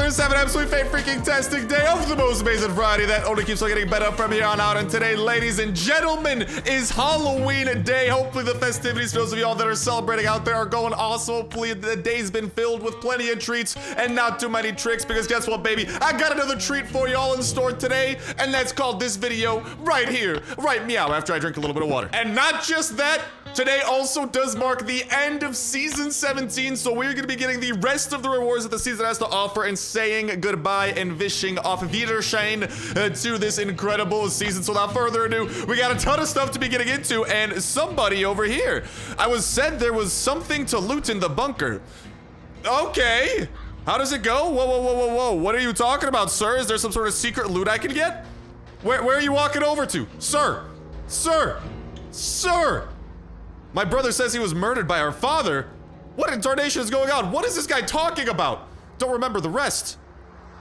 listeners have an absolutely freaking-tastic day of the most amazing variety that only keeps on getting better from here on out. And today, ladies and gentlemen, is Halloween day. Hopefully the festivities for those of y'all that are celebrating out there are going awesome. Hopefully the day's been filled with plenty of treats and not too many tricks, because guess what, baby? I got another treat for y'all in store today, and that's called this video right here. Right meow after I drink a little bit of water. And not just that, today also does mark the end of season 17, so we're gonna be getting the rest of the rewards that the season has to offer and saying goodbye and wishing auf Wiedersehen to this incredible season. So without further ado, we got a ton of stuff to be getting into, and somebody over here. I was said there was something to loot in the bunker. Okay. How does it go? Whoa, whoa, whoa, whoa, whoa. What are you talking about, sir? Is there some sort of secret loot I can get? Where are you walking over to? Sir! Sir! Sir! My brother says he was murdered by our father. What in tarnation is going on? What is this guy talking about? Don't remember the rest.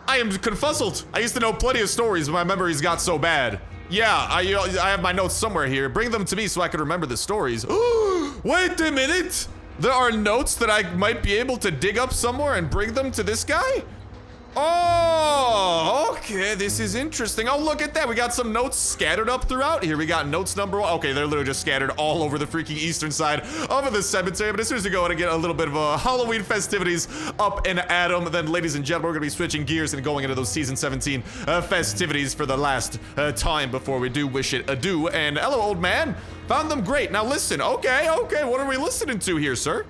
I am confuzzled. I used to know plenty of stories, but my memories got so bad. Yeah, I have my notes somewhere here. Bring them to me so I can remember the stories. Wait a minute. There are notes that I might be able to dig up somewhere and bring them to this guy? Oh, okay, this is interesting. Oh, look at that. We got some notes scattered up throughout here. We got notes number 1. Okay, they're literally just scattered all over the freaking eastern side of the cemetery. But as soon as we go and get a little bit of Halloween festivities up and at 'em, then, ladies and gentlemen, we're going to be switching gears and going into those season 17 festivities for the last time before we do wish it adieu. And hello, old man. Found them great. Now, listen. Okay, what are we listening to here, sir?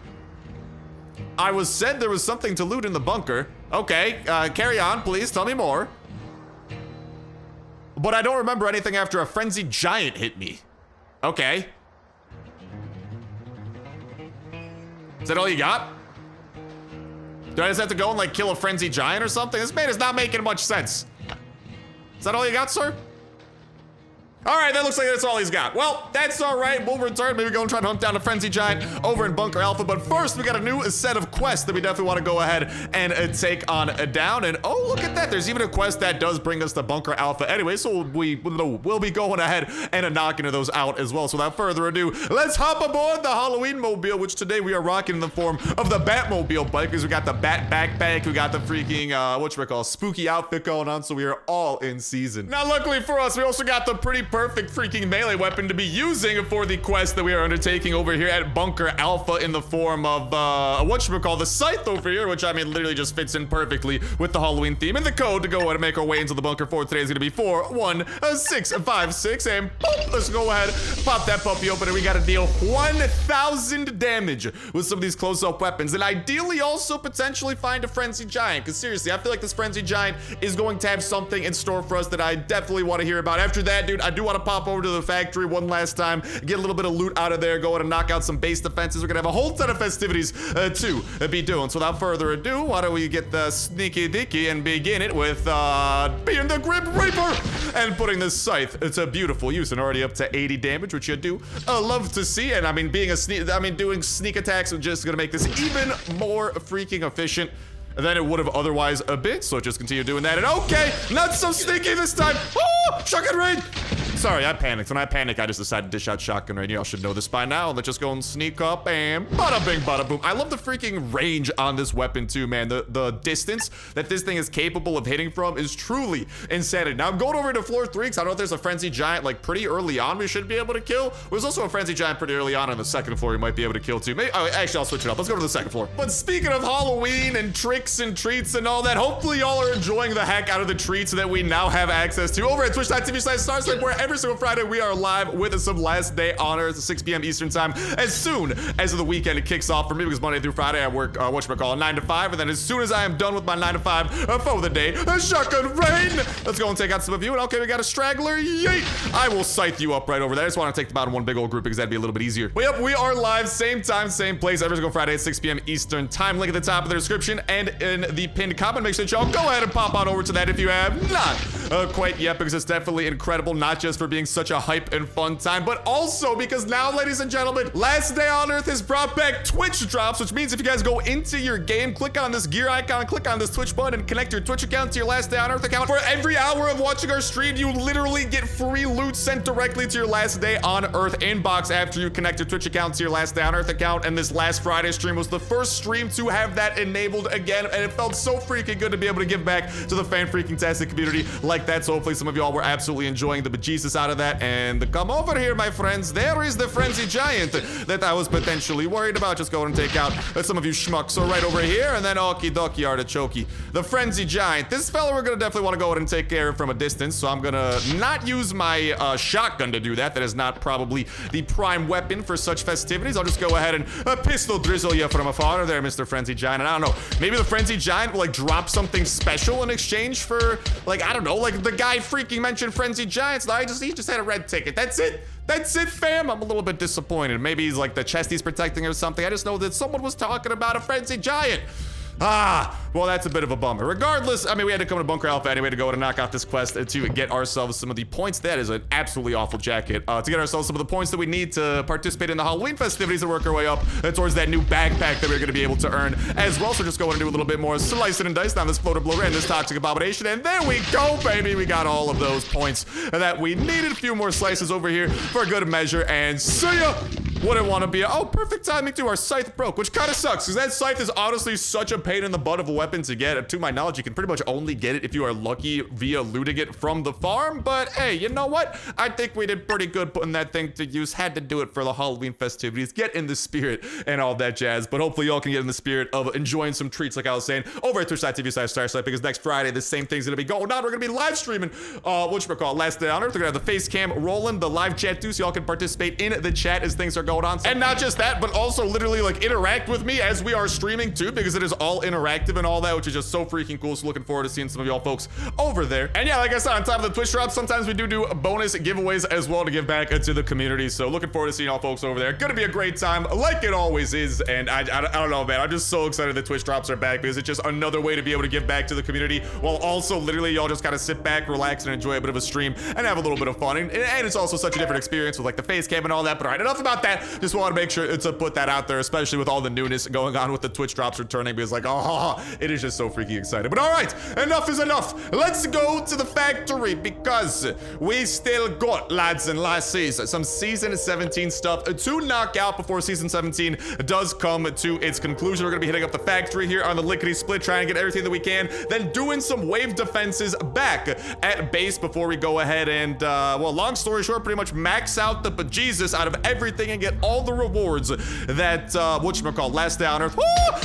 I was said there was something to loot in the bunker. Okay, carry on, please. Tell me more. But I don't remember anything after a frenzied giant hit me. Okay. Is that all you got? Do I just have to go and, like, kill a frenzied giant or something? This man is not making much sense. Is that all you got, sir? All right, that looks like that's all he's got. Well, that's all right. We'll return. Maybe go and try to hunt down a frenzy giant over in Bunker Alpha. But first, we got a new set of quests that we definitely want to go ahead and take on down. And oh, look at that. There's even a quest that does bring us to Bunker Alpha anyway. So we'll be going ahead and knocking those out as well. So without further ado, let's hop aboard the Halloween mobile, which today we are rocking in the form of the Batmobile bike, because we got the Bat backpack. We got the freaking, whatchamacallit, spooky outfit going on. So we are all in season. Now, luckily for us, we also got the pretty perfect freaking melee weapon to be using for the quest that we are undertaking over here at Bunker Alpha in the form of whatchamacallit, the scythe over here, which I mean literally just fits in perfectly with the Halloween theme. And the code to go ahead and make our way into the bunker for today is going to be 41656, and boop, let's go ahead, pop that puppy open, and we got to deal 1,000 damage with some of these close-up weapons, and ideally also potentially find a frenzied giant, because seriously, I feel like this frenzied giant is going to have something in store for us that I definitely want to hear about. After that, dude, I do want to pop over to the factory one last time, get a little bit of loot out of there, go ahead and knock out some base defenses. We're gonna have a whole ton of festivities to be doing. So without further ado, why don't we get the sneaky dicky and begin it with being the Grim Reaper and putting this scythe to beautiful use, and already up to 80 damage, which you do love to see. And I mean, doing sneak attacks is just gonna make this even more freaking efficient than it would have otherwise been. So just continue doing that. And okay, not so sneaky this time. Oh, shotgun raid. Sorry, I panicked. When I panic, I just decided to dish out shotgun raid. Y'all should know this by now. Let's just go and sneak up and bada bing, bada boom. I love the freaking range on this weapon too, man. The distance that this thing is capable of hitting from is truly insanity. Now I'm going over to floor 3 because I don't know if there's a frenzy giant like pretty early on we should be able to kill. There's also a frenzy giant pretty early on the second floor we might be able to kill too. Maybe, oh, actually, I'll switch it up. Let's go to the second floor. But speaking of Halloween and tricks and treats and all that, hopefully y'all are enjoying the heck out of the treats that we now have access to over at twitch.tv/StarSlip, where every single Friday we are live with some last day honors at 6 p.m. Eastern time as soon as the weekend kicks off for me, because Monday through Friday I work whatchamacallit 9 to 5, and then as soon as I am done with my 9 to 5 for the day, shotgun rain. Let's go and take out some of you. And okay, we got a straggler. Yeet! I will scythe you up right over there. I just want to take them out in one big old group because that'd be a little bit easier. Well, yep, we are live, same time, same place, every single Friday at 6 p.m. Eastern time. Link at the top of the description and in the pinned comment. Make sure that y'all go ahead and pop on over to that if you have not quite yet, because it's definitely incredible, not just for for being such a hype and fun time, but also because now, ladies and gentlemen, Last Day on Earth has brought back Twitch drops, which means if you guys go into your game, click on this gear icon, click on this Twitch button, and connect your Twitch account to your Last Day on Earth account, for every hour of watching our stream, you literally get free loot sent directly to your Last Day on Earth inbox after you connect your Twitch account to your Last Day on Earth account. And this last Friday stream was the first stream to have that enabled again, and it felt so freaking good to be able to give back to the fan-freaking-tastic community like that. So hopefully some of y'all were absolutely enjoying the bejesus out of that. And come over here, my friends. There is the Frenzy Giant that I was potentially worried about. Just go and take out some of you schmucks. So right over here, and then okie dokie artichoke. The Frenzy Giant. This fella we're gonna definitely want to go ahead and take care of from a distance. So I'm gonna not use my shotgun to do that. That is not probably the prime weapon for such festivities. I'll just go ahead and pistol drizzle you from afar there, Mr. Frenzy Giant. And I don't know, maybe the Frenzy Giant will like drop something special in exchange for, like, I don't know, like the guy freaking mentioned Frenzy Giants. He just had a red ticket. That's it. That's it, fam. I'm a little bit disappointed. Maybe he's like the chest he's protecting or something. I just know that someone was talking about a Frenzy Giant. Well, that's a bit of a bummer. Regardless, I mean, we had to come to Bunker Alpha anyway to go and knock out this quest to get ourselves some of the points. That is an absolutely awful jacket. To get ourselves some of the points that we need to participate in the Halloween festivities and work our way up towards that new backpack that we're going to be able to earn as well. So just go and do a little bit more slicing and dicing on this floater blower and this toxic abomination. And there we go, baby. We got all of those points that we needed. A few more slices over here for good measure. And see ya. Wouldn't want to be oh, perfect timing too. Our scythe broke, which kind of sucks because that scythe is honestly such a pain in the butt of a weapon to get. To my knowledge, you can pretty much only get it if you are lucky via looting it from the farm. But hey, you know what? I think we did pretty good putting that thing to use. Had to do it for the Halloween festivities. Get in the spirit and all that jazz. But hopefully y'all can get in the spirit of enjoying some treats, like I was saying, over at twitch.tv/StarSlight, because next Friday, the same thing's gonna be going on. We're gonna be live streaming whatchamacallit, Last Day on Earth. We're gonna have the face cam rolling, the live chat too, so y'all can participate in the chat as things are going on. And not just that, but also literally like interact with me as we are streaming too, because it is all interactive and all that, which is just so freaking cool. So looking forward to seeing some of y'all folks over there. And yeah, like I said, on top of the Twitch drops, sometimes we do bonus giveaways as well to give back to the community. So looking forward to seeing y'all folks over there. Gonna be a great time, like it always is. And I don't know, man. I'm just so excited that Twitch drops are back, because it's just another way to be able to give back to the community while also literally y'all just kind of sit back, relax, and enjoy a bit of a stream and have a little bit of fun. And it's also such a different experience with like the face cam and all that. But all right, enough about that. Just want to make sure to put that out there, especially with all the newness going on with the Twitch drops returning, because like, oh, it is just so freaking exciting. But all right, enough is enough. Let's go to the factory, because we still got, lads and lassies, some season 17 stuff to knock out before season 17 does come to its conclusion. We're gonna be hitting up the factory here on the lickety split, trying to get everything that we can, then doing some wave defenses back at base before we go ahead and well, long story short, pretty much max out the bejesus out of everything and get all the rewards that whatchamacallit, Last Day on Earth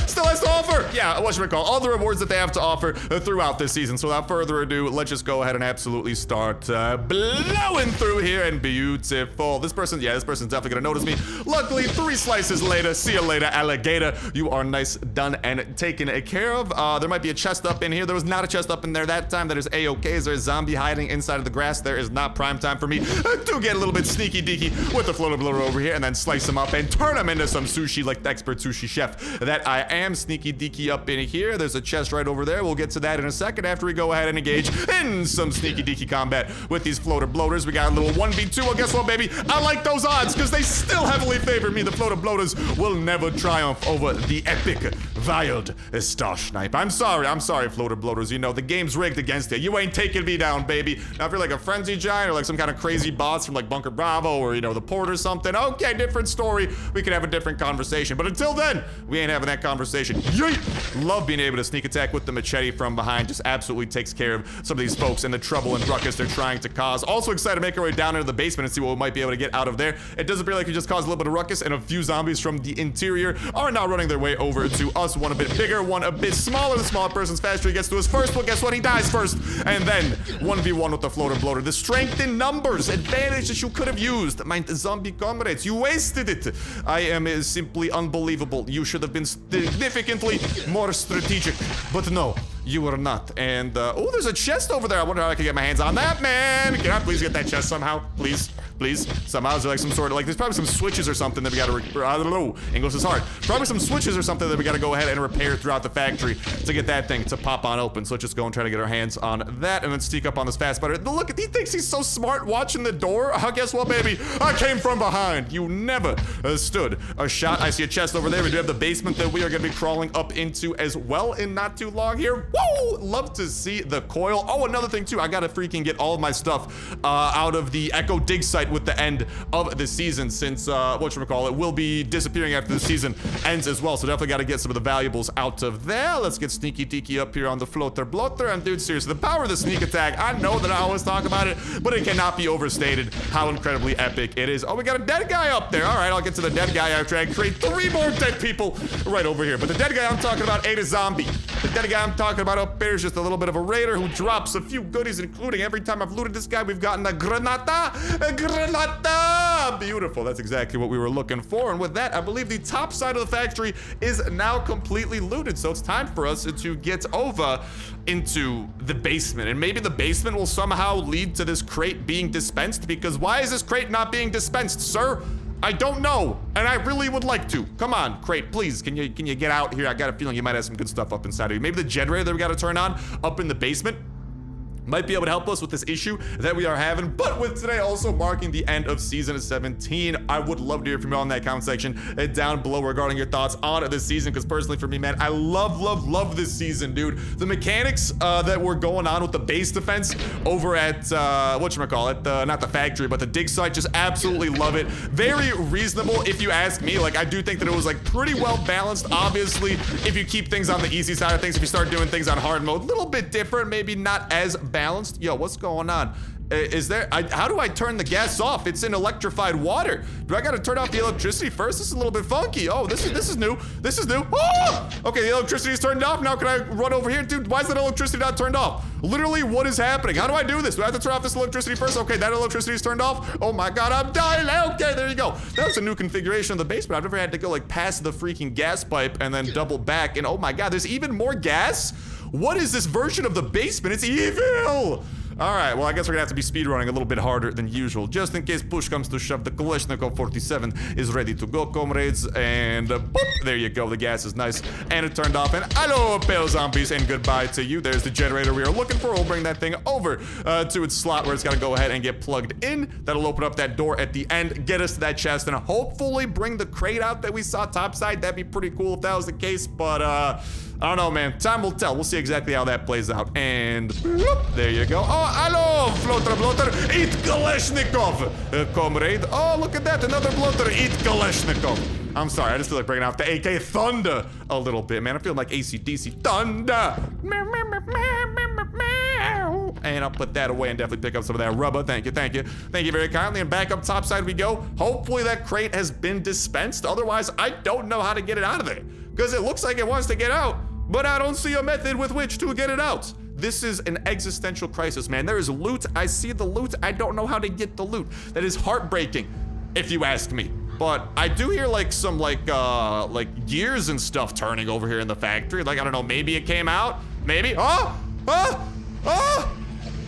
still has to offer. Yeah, whatchamacallit, all the rewards that they have to offer throughout this season. So without further ado, let's just go ahead and absolutely start blowing through here. And beautiful. This person's definitely gonna notice me. Luckily, 3 slices later. See you later, alligator. You are nice, done, and taken care of. There might be a chest up in here. There was not a chest up in there that time. That is a-okay. Is there a zombie hiding inside of the grass? There is not prime time for me to get a little bit sneaky deaky with the floater blower over here and then slice them up and turn them into some sushi like the expert sushi chef that I am. Sneaky deaky up in here. There's a chest right over there. We'll get to that in a second after we go ahead and engage in some sneaky deaky combat with these floater bloaters. We got a little 1v2. Well, guess what, baby? I like those odds because they still heavily favor me. The floater bloaters will never triumph over the epic wild star snipe. I'm sorry, floater bloaters. You know, the game's rigged against you. You ain't taking me down, baby. Now, if you're like a Frenzy Giant or like some kind of crazy boss from like Bunker Bravo or, you know, the port or something, okay, different story. We can have a different conversation. But until then, we ain't having that conversation. Yeet! Love being able to sneak attack with the machete from behind. Just absolutely takes care of some of these folks and the trouble and ruckus they're trying to cause. Also excited to make our way down into the basement and see what we might be able to get out of there. It does appear like we just caused a little bit of ruckus, and a few zombies from the interior are now running their way over to us. One a bit bigger, one a bit smaller. The smaller person's faster. He gets to us first. Well, guess what? He dies first. And then 1v1 with the floater bloater. The strength in numbers advantage that you could have used. My zombie comrades, you wasted it. I am simply unbelievable. You should have been significantly more strategic. But no, You are not. And, oh, there's a chest over there. I wonder how I can get my hands on that, man. Can I please get that chest somehow? Please. Please. Somehow, is there like some sort of, like, there's probably some switches or something that we gotta, I don't know. English is hard. Probably some switches or something that we gotta go ahead and repair throughout the factory to get that thing to pop on open. So let's just go and try to get our hands on that and then sneak up on this fast butter. Look, he thinks he's so smart watching the door. Guess what, baby? I came from behind. You never stood a shot. I see a chest over there. We do have the basement that we are gonna be crawling up into as well in not too long here. Woo! Love to see the coil. Oh, another thing too. I gotta freaking get all of my stuff out of the Echo dig site with the end of the season, since whatchamacallit will be disappearing after the season ends as well. So definitely got to get some of the valuables out of there. Let's get sneaky deaky up here on the floater bloater. And dude, seriously, the power of the sneak attack, I know that I always talk about it, but it cannot be overstated how incredibly epic it is. Oh, we got a dead guy up there. All right, I'll get to the dead guy after I create 3 more dead people right over here. But the dead guy I'm talking about ain't a zombie. The dead guy I'm talking about up there is just a little bit of a raider who drops a few goodies, including every time I've looted this guy, we've gotten a granata. Beautiful. That's exactly what we were looking for. And with that, I believe the top side of the factory is now completely looted. So it's time for us to get over into the basement. And maybe the basement will somehow lead to this crate being dispensed, because why is this crate not being dispensed, sir? I don't know, and I really would like to. Come on, crate, please. Can you get out here? I got a feeling you might have some good stuff up inside of you. Maybe the generator that we got to turn on up in the basement might be able to help us with this issue that we are having. But with today also marking the end of season 17, I would love to hear from you all in that comment section down below regarding your thoughts on this season, because personally for me, man, I love this season, dude. The mechanics that were going on with the base defense over at whatchamacallit, not the factory, but the dig site, just absolutely love it. Very reasonable if you ask me. Like, I do think that it was like pretty well balanced. Obviously, if you keep things on the easy side of things, if you start doing things on hard mode, a little bit different, maybe not as balanced. Yo, what's going on? Is there, how do I turn the gas off? It's in electrified water. Do I gotta turn off the electricity first? This is a little bit funky. Oh, this is new. This is new. Oh! Okay, the electricity is turned off. Now can I run over here? Dude, why is that electricity not turned off? Literally, what is happening? How do I do this? Do I have to turn off this electricity first? Okay, that electricity is turned off. Oh my God, I'm dying. Okay, there you go. That was a new configuration of the basement. I've never had to go like past the freaking gas pipe and then double back. And oh my God, there's even more gas? What is this version of the basement? It's evil! All right, well, I guess we're gonna have to be speedrunning a little bit harder than usual, just in case push comes to shove. The Kalashnikov 47 is ready to go, comrades, and boop, there you go. The gas is nice, and it turned off, and hello, pale zombies, and goodbye to you. There's the generator we are looking for. We'll bring that thing over to its slot where it's gotta go ahead and get plugged in. That'll open up that door at the end, get us to that chest, and hopefully bring the crate out that we saw topside. That'd be pretty cool if that was the case, but I don't know, man. Time will tell. We'll see exactly how that plays out. And bloop, there you go. Oh, hello, floater bloater. Eat Kalashnikov, comrade. Oh, look at that. Another bloater. Eat Kalashnikov. I'm sorry. I just feel like bringing out the AK Thunder a little bit, man. I feel like AC/DC Thunder. And I'll put that away and definitely pick up some of that rubber. Thank you, thank you. Thank you very kindly. And back up topside we go. Hopefully that crate has been dispensed. Otherwise, I don't know how to get it out of there, because it looks like it wants to get out, but I don't see a method with which to get it out. This is an existential crisis, man. There is loot. I see the loot. I don't know how to get the loot. That is heartbreaking, if you ask me. But I do hear like some like gears and stuff turning over here in the factory. Like, I don't know, maybe it came out. Maybe.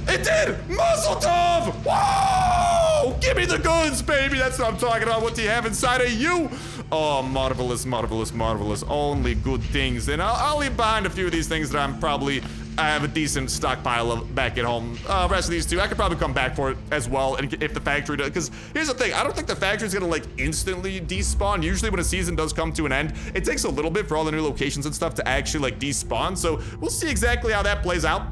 It did! Mazel tov! Whoa! Give me the goods, baby! That's what I'm talking about. What do you have inside of you? Oh, marvelous, marvelous, marvelous. Only good things. And I'll leave behind a few of these things that I have a decent stockpile of back at home. Rest of these two, I could probably come back for it as well, and if the factory does, because here's the thing, I don't think the factory's gonna like instantly despawn. Usually when a season does come to an end, it takes a little bit for all the new locations and stuff to actually like despawn, so we'll see exactly how that plays out.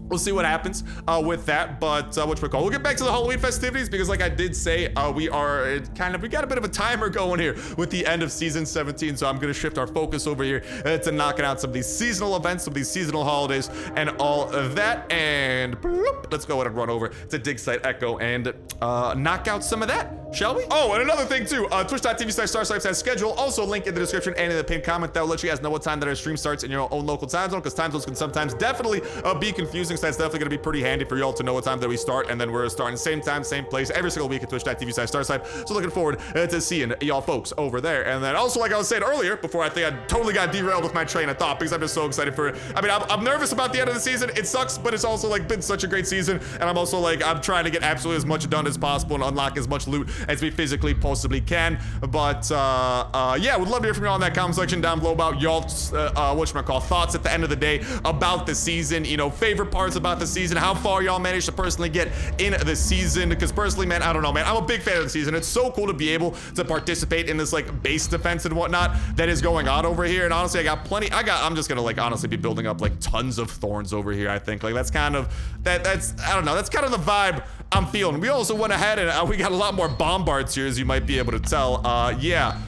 We'll see what happens with that, but we'll get back to the Halloween festivities, because like I did say, we got a bit of a timer going here with the end of season 17, so I'm gonna shift our focus over here to knocking out some of these seasonal events, some of these seasonal holidays, and all of that, and bloop, let's go ahead and run over to Dig Site Echo and knock out some of that, shall we? Oh, and another thing too, twitch.tv/StarStripes has schedule. Also link in the description and in the pinned comment. That will let you guys know what time that our stream starts in your own local time zone, because time zones can sometimes definitely be confusing. So that's definitely going to be pretty handy for y'all to know what time that we start, and then we're starting same time, same place every single week at twitch.tv/StarStripes. So looking forward to seeing y'all folks over there. And then also, like I was saying earlier, before I think I totally got derailed with my train of thought, because I'm just so excited for it. I mean, I'm nervous about the end of the season. It sucks, but it's also like been such a great season, and I'm also like, I'm trying to get absolutely as much done as possible and unlock as much loot as we physically possibly can. But yeah, would love to hear from y'all in that comment section down below about y'all's thoughts at the end of the day about the season. You know, favorite parts about the season, how far y'all managed to personally get in the season. Because personally, man, I don't know, man, I'm a big fan of the season. It's so cool to be able to participate in this like base defense and whatnot that is going on over here. And honestly, I got plenty. I'm just gonna like honestly be building up like tons of thorns over here. I think like that's kind of that's I don't know, that's kind of the vibe I'm feeling. We also went ahead and we got a lot more bombards here, as you might be able to tell. Yeah,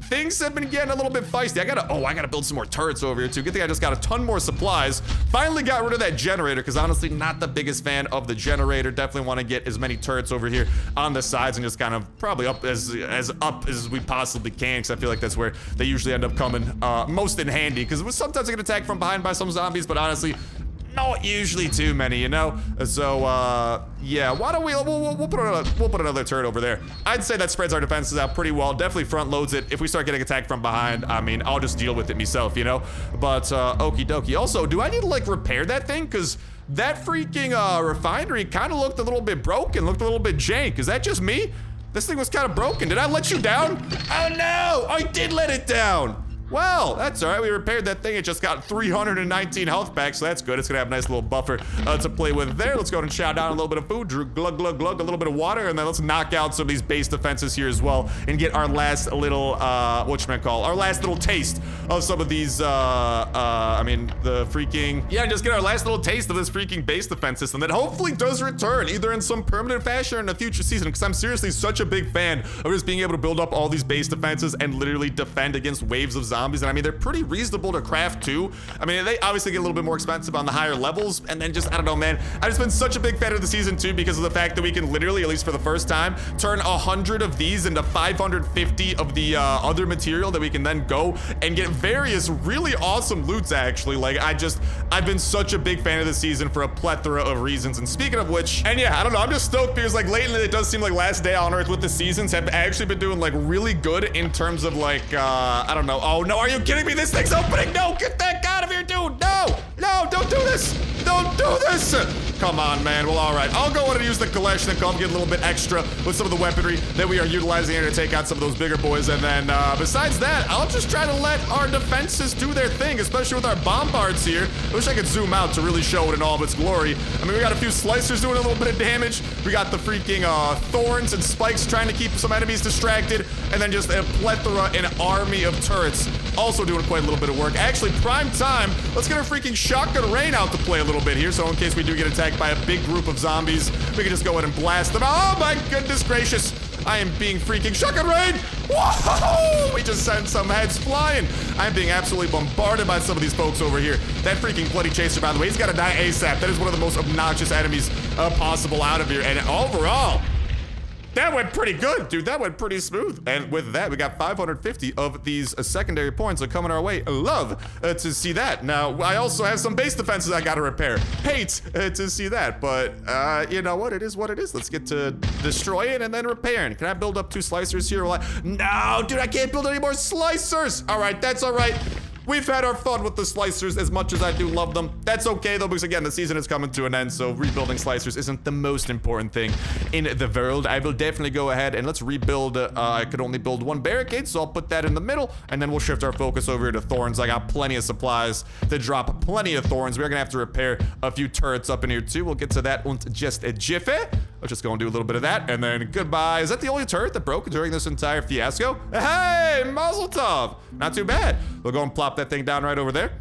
things have been getting a little bit feisty. I gotta build some more turrets over here too. Good thing I just got a ton more supplies. Finally got rid of that generator, because honestly, not the biggest fan of the generator. Definitely want to get as many turrets over here on the sides and just kind of probably up as up as we possibly can, because I feel like that's where they usually end up coming most in handy, because sometimes I get attacked from behind by some zombies, but honestly, not usually too many, you know? So, yeah, why don't we'll put another turret over there. I'd say that spreads our defenses out pretty well. Definitely front loads it. If we start getting attacked from behind, I mean, I'll just deal with it myself, you know? But, okie dokie. Also, do I need to, like, repair that thing? Because that freaking, refinery kind of looked a little bit broken, looked a little bit jank. Is that just me? This thing was kind of broken. Did I let you down? Oh, no! I did let it down! Well, that's all right. We repaired that thing. It just got 319 health back, so that's good. It's gonna have a nice little buffer to play with there. Let's go and chow down a little bit of food, glug, glug, glug, a little bit of water, and then let's knock out some of these base defenses here as well and get our last little, our last little taste of some of these, I mean, the freaking, yeah, just get our last little taste of this freaking base defense system that hopefully does return either in some permanent fashion or in a future season, because I'm seriously such a big fan of just being able to build up all these base defenses and literally defend against waves of zombies. And I mean, they're pretty reasonable to craft too. I mean, they obviously get a little bit more expensive on the higher levels, and then just, I don't know, man, I've just been such a big fan of the season too, because of the fact that we can literally, at least for the first time, turn 100 of these into 550 of the other material that we can then go and get various really awesome loots, actually. Like, I've been such a big fan of the season for a plethora of reasons. And speaking of which, and yeah, I don't know, I'm just stoked because like lately it does seem like Last Day on Earth with the seasons have actually been doing like really good in terms of like, I don't know. Oh no, are you kidding me? This thing's opening. No, get that out of here, dude. No, don't do this. Don't do this. Come on, man. Well, all right. I'll go ahead and use the Kalashnikov, get a little bit extra with some of the weaponry that we are utilizing here to take out some of those bigger boys. And then besides that, I'll just try to let our defenses do their thing, especially with our bombards here. I wish I could zoom out to really show it in all of its glory. I mean, we got a few slicers doing a little bit of damage. We got the freaking thorns and spikes trying to keep some enemies distracted. And then just a plethora, an army of turrets also doing quite a little bit of work. Actually, prime time. Let's get our freaking shotgun rain out to play a little bit here. So in case we do get attacked by a big group of zombies, we can just go ahead and blast them. Oh my goodness gracious. I am being freaking shotgun rain. Whoa! We just sent some heads flying. I'm being absolutely bombarded by some of these folks over here. That freaking bloody chaser, by the way, he's got to die ASAP. That is one of the most obnoxious enemies possible out of here. And overall, that went pretty good, dude. That went pretty smooth. And with that, we got 550 of these secondary points are coming our way. Love to see that. Now, I also have some base defenses I gotta repair. Hate to see that, but you know what? It is what it is. Let's get to destroying and then repairing. Can I build up 2 slicers here? No, dude, I can't build any more slicers. All right, that's all right. We've had our fun with the slicers as much as I do love them. That's okay though, because again, the season is coming to an end, so rebuilding slicers isn't the most important thing in the world. I will definitely go ahead and let's rebuild. I could only build 1 barricade, so I'll put that in the middle, and then we'll shift our focus over to thorns. I got plenty of supplies to drop plenty of thorns. We're gonna have to repair a few turrets up in here too. We'll get to that in just a jiffy. Let's just go and do a little bit of that, and then goodbye. Is that the only turret that broke during this entire fiasco? Hey, Mazel Tov. Not too bad. We'll go and plop that thing down right over there.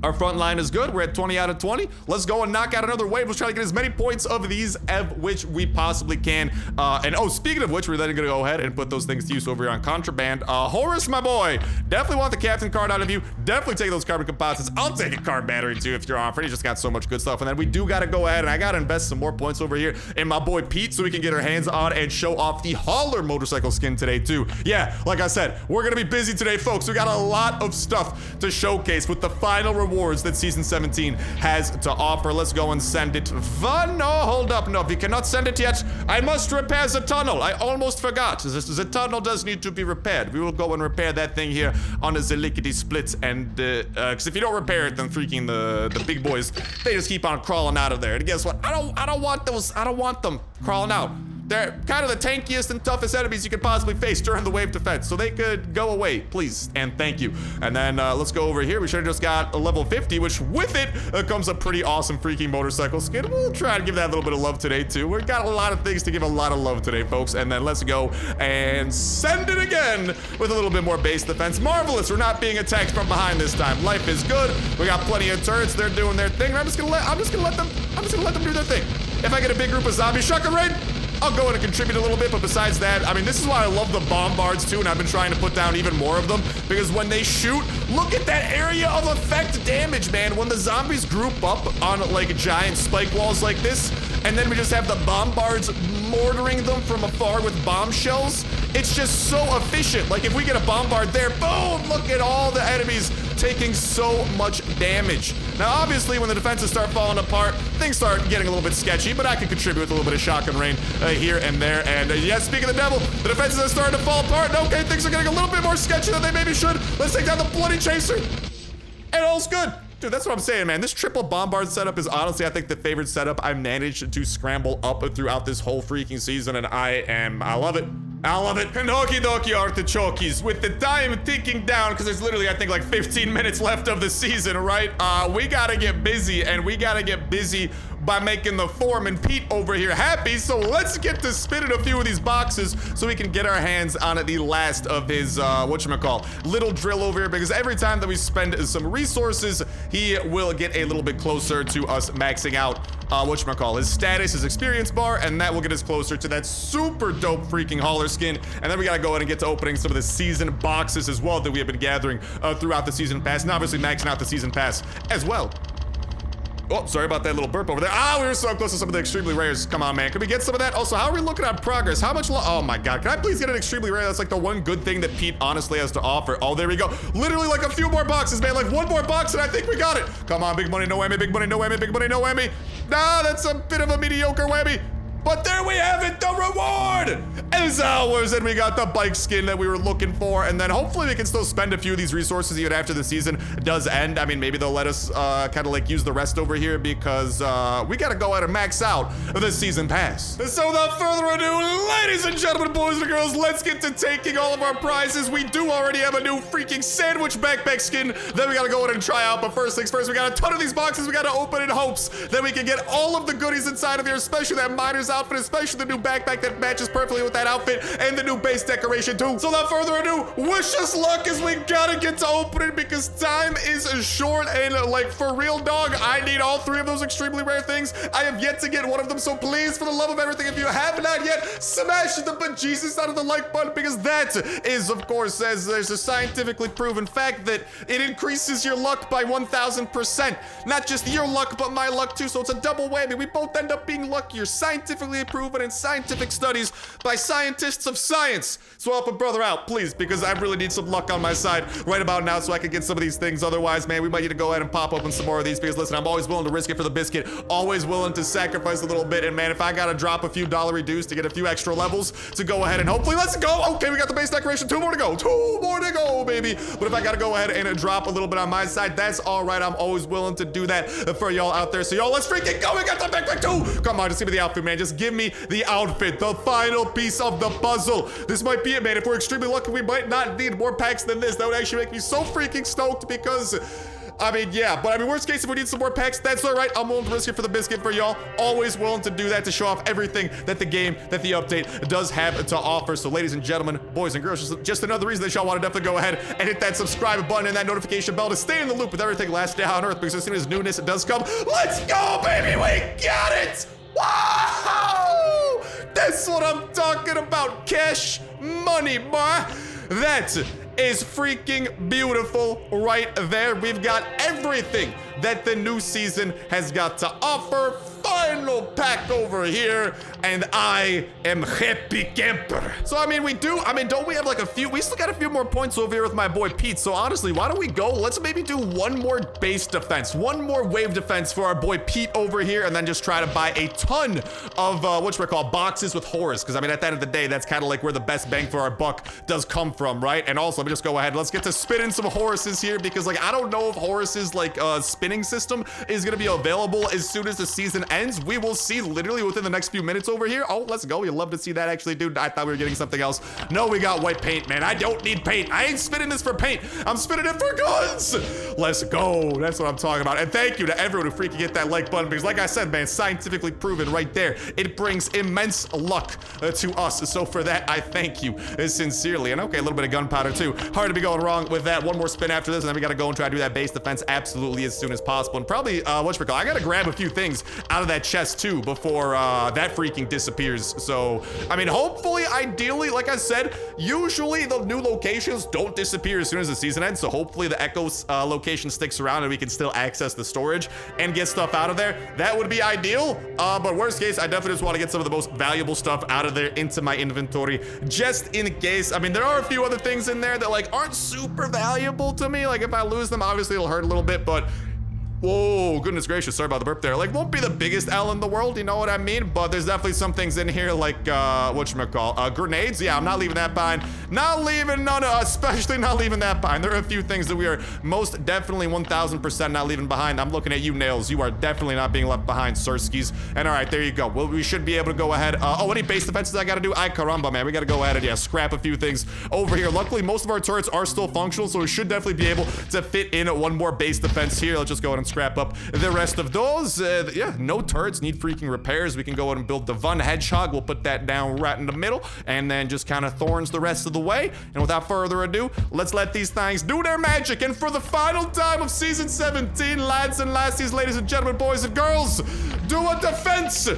Our front line is good. We're at 20 out of 20. Let's go and knock out another wave. Let's try to get as many points of these of which we possibly can. And oh, speaking of which, we're then gonna go ahead and put those things to use over here on contraband. Horace, my boy, definitely want the captain card out of you. Definitely take those carbon composites. I'll take a car battery too if you're offering. He just got so much good stuff. And then we do gotta go ahead and I gotta invest some more points over here in my boy Pete so we can get our hands on and show off the hauler motorcycle skin today too. Yeah, like I said, we're gonna be busy today, folks. We got a lot of stuff to showcase with the final rewards that season 17 has to offer. Let's go and send it. No, hold up. No, we cannot send it yet. I must repair the tunnel. I almost forgot. The tunnel does need to be repaired. We will go and repair that thing here on the lickety split. And because if you don't repair it, then freaking the big boys, they just keep on crawling out of there. And guess what? I don't want those. I don't want them crawling out. They're kind of the tankiest and toughest enemies you could possibly face during the wave defense, so they could go away, please, and thank you. And then let's go over here. We should have just got a level 50, which with it comes a pretty awesome freaking motorcycle skin. We'll try to give that a little bit of love today, too. We've got a lot of things to give a lot of love today, folks. And then let's go and send it again with a little bit more base defense. Marvelous, we're not being attacked from behind this time. Life is good. We got plenty of turrets. They're doing their thing. I'm just gonna let them do their thing. If I get a big group of zombies, shotgun raid, I'll go in and contribute a little bit, but besides that, I mean, this is why I love the bombards too, and I've been trying to put down even more of them, because when they shoot, look at that area of effect damage, man. When the zombies group up on like giant spike walls like this, and then we just have the bombards mortaring them from afar with bombshells, it's just so efficient. Like if we get a bombard there, boom, look at all the enemies taking so much damage. Now, obviously, when the defenses start falling apart, things start getting a little bit sketchy, but I can contribute with a little bit of shotgun rain here and there. And yes, speaking of the devil, the defenses are starting to fall apart. Okay, things are getting a little bit more sketchy than they maybe should. Let's take down the bloody chaser. And all's good. Dude, that's what I'm saying, man. This triple bombard setup is honestly, I think, the favorite setup I managed to scramble up throughout this whole freaking season, and I love it. I love it. And okie dokie artichokes, with the time ticking down, because there's literally, I think, like 15 minutes left of the season, right? We gotta get busy, and we gotta get busy by making the foreman Pete over here happy. So let's get to spinning a few of these boxes so we can get our hands on the last of his, little drill over here, because every time that we spend some resources, he will get a little bit closer to us maxing out, his status, his experience bar, and that will get us closer to that super dope freaking hauler skin. And then we gotta go ahead and get to opening some of the season boxes as well that we have been gathering throughout the season pass, and obviously maxing out the season pass as well. Oh, sorry about that little burp over there. Ah, we were so close to some of the extremely rares. Come on, man. Can we get some of that? Also, how are we looking on progress? How much oh my God. Can I please get an extremely rare? That's like the one good thing that Pete honestly has to offer. Oh, there we go. Literally like a few more boxes, man. Like one more box and I think we got it. Come on, big money, no whammy, big money, no whammy, big money, no whammy. Nah, that's a bit of a mediocre whammy. But there we have it, the reward is ours, and we got the bike skin that we were looking for, and then hopefully we can still spend a few of these resources even after the season does end. I mean, maybe they'll let us kind of like use the rest over here because we gotta go ahead and max out the season pass. So without further ado, ladies and gentlemen, boys and girls, let's get to taking all of our prizes. We do already have a new freaking sandwich backpack skin that we gotta go ahead and try out, but first things first, we got a ton of these boxes we gotta open in hopes that we can get all of the goodies inside of here, especially that miner's outfit, especially the new backpack that matches perfectly with that outfit, and the new base decoration too. So without further ado, wish us luck as we gotta get to opening because time is short, and like for real, dog, I need all three of those extremely rare things. I have yet to get one of them, so please, for the love of everything, if you have not yet, smash the bejesus out of the like button because that is, of course, as there's a scientifically proven fact that it increases your luck by 1,000%. Not just your luck, but my luck too, so it's a double whammy. We both end up being luckier, scientifically proven in scientific studies by scientists of science. So help a brother out, please, because I really need some luck on my side right about now so I can get some of these things. Otherwise, man, we might need to go ahead and pop open some more of these because, listen, I'm always willing to risk it for the biscuit, always willing to sacrifice a little bit, and man, if I gotta drop a few dollary dues to get a few extra levels to go ahead and hopefully, let's go. Okay, we got the base decoration. Two more to go, baby. But if I gotta go ahead and drop a little bit on my side, that's all right. I'm always willing to do that for y'all out there. So y'all, let's freaking go. We got the backpack too. Come on, just give me the outfit, man. Just give me the outfit, the final piece of the puzzle. This might be it, man. If we're extremely lucky, we might not need more packs than this. That would actually make me so freaking stoked because I mean, yeah, but I mean, worst case, if we need some more packs, that's all right. I'm willing to risk it for the biscuit for y'all. Always willing to do that to show off everything that the game, that the update does have to offer. So ladies and gentlemen, boys and girls, just another reason that y'all want to definitely go ahead and hit that subscribe button and that notification bell to stay in the loop with everything last day on Earth, because as soon as newness does come, let's go, baby, we got it! Wow! That's what I'm talking about, cash money, boy. That is freaking beautiful right there. We've got everything that the new season has got to offer. Final pack over here, and I am happy camper. So I mean, don't we have like we still got a few more points over here with my boy Pete. So honestly, why don't we go, let's maybe do one more base defense, one more wave defense for our boy Pete over here, and then just try to buy a ton of boxes with Horus, because I mean, at the end of the day, that's kind of like where the best bang for our buck does come from, right? And also, let me just go ahead, let's get to spinning some Horuses here, because like I don't know if Horus's like spinning system is gonna be available as soon as the season ends. We will see literally within the next few minutes over here. Oh, let's go. We'd love to see that actually, dude. I thought we were getting something else. No, we got white paint, man. I don't need paint. I ain't spinning this for paint. I'm spinning it for guns. Let's go. That's what I'm talking about. And thank you to everyone who freaking hit that like button, because like I said, man, scientifically proven right there. It brings immense luck to us. So for that, I thank you sincerely. And okay, a little bit of gunpowder too. Hard to be going wrong with that. One more spin after this, and then we got to go and try to do that base defense absolutely as soon as possible. And probably, I got to grab a few things out of that chest too before that freaking disappears. So I mean, hopefully, ideally, like I said, usually the new locations don't disappear as soon as the season ends. So hopefully the Echo location sticks around and we can still access the storage and get stuff out of there. That would be ideal. But worst case, I definitely just want to get some of the most valuable stuff out of there into my inventory, just in case. I mean, there are a few other things in there that like aren't super valuable to me. Like if I lose them, obviously it'll hurt a little bit, but whoa, goodness gracious, sorry about the burp there. Like, won't be the biggest L in the world, you know what I mean? But there's definitely some things in here like, grenades. Yeah, I'm not leaving that behind. Not leaving none of, especially not leaving that behind. There are a few things that we are most definitely 1000% not leaving behind. I'm looking at you, Nails. You are definitely not being left behind, Sirskis. And all right, there you go. Well, we should be able to go ahead. Any base defenses I gotta do? Ay caramba, man. We gotta go ahead and, yeah, scrap a few things over here. Luckily, most of our turrets are still functional, so we should definitely be able to fit in one more base defense here. Let's just go ahead and scrap up the rest of those. Yeah, no turrets need freaking repairs. We can go ahead and build the Von Hedgehog. We'll put that down right in the middle, and then just kind of thorns the rest of the way. And without further ado, let's let these things do their magic. And for the final time of season 17, lads and lassies, ladies and gentlemen, boys and girls, do a defense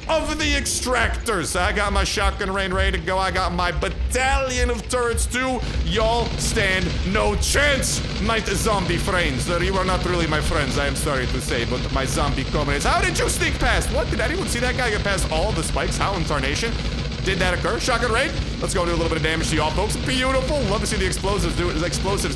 of the extractors. I got my shotgun rain ready to go. I got my battalion of turrets too. Y'all stand no chance, my zombie friends. You are not really my friends, I am sorry to say, but my zombie comrades. How did you sneak past? What, did anyone see that guy get past all the spikes? How in tarnation did that occur? Shotgun raid. Let's go do a little bit of damage to y'all folks. Beautiful. Love to see the explosives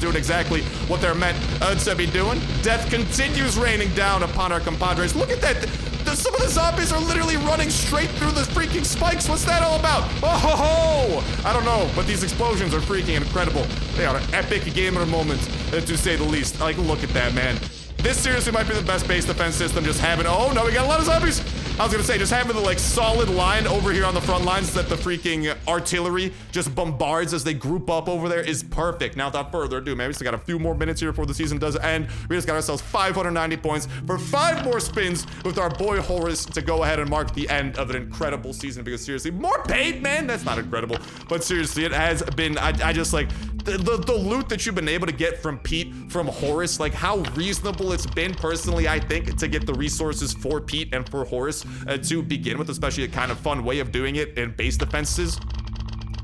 doing exactly what they're meant to be doing. Death continues raining down upon our compadres. Look at that. Some of the zombies are literally running straight through the freaking spikes. What's that all about? Oh ho ho! I don't know, but these explosions are freaking incredible. They are an epic gamer moment, to say the least. Like, look at that, man. This seriously might be the best base defense system, just having, oh no, we got a lot of zombies. I was gonna say, just having the like solid line over here on the front lines that the freaking artillery just bombards as they group up over there is perfect. Now, without further ado, man, we still got a few more minutes here before the season does end. We just got ourselves 590 points for 5 more spins with our boy Horus to go ahead and mark the end of an incredible season, because seriously, more paid, man, that's not incredible. But seriously, it has been, I just like, the loot that you've been able to get from Pete, from Horus, like how reasonable it's been personally, I think, to get the resources for Pete and for Horus to begin with, especially a kind of fun way of doing it in base defenses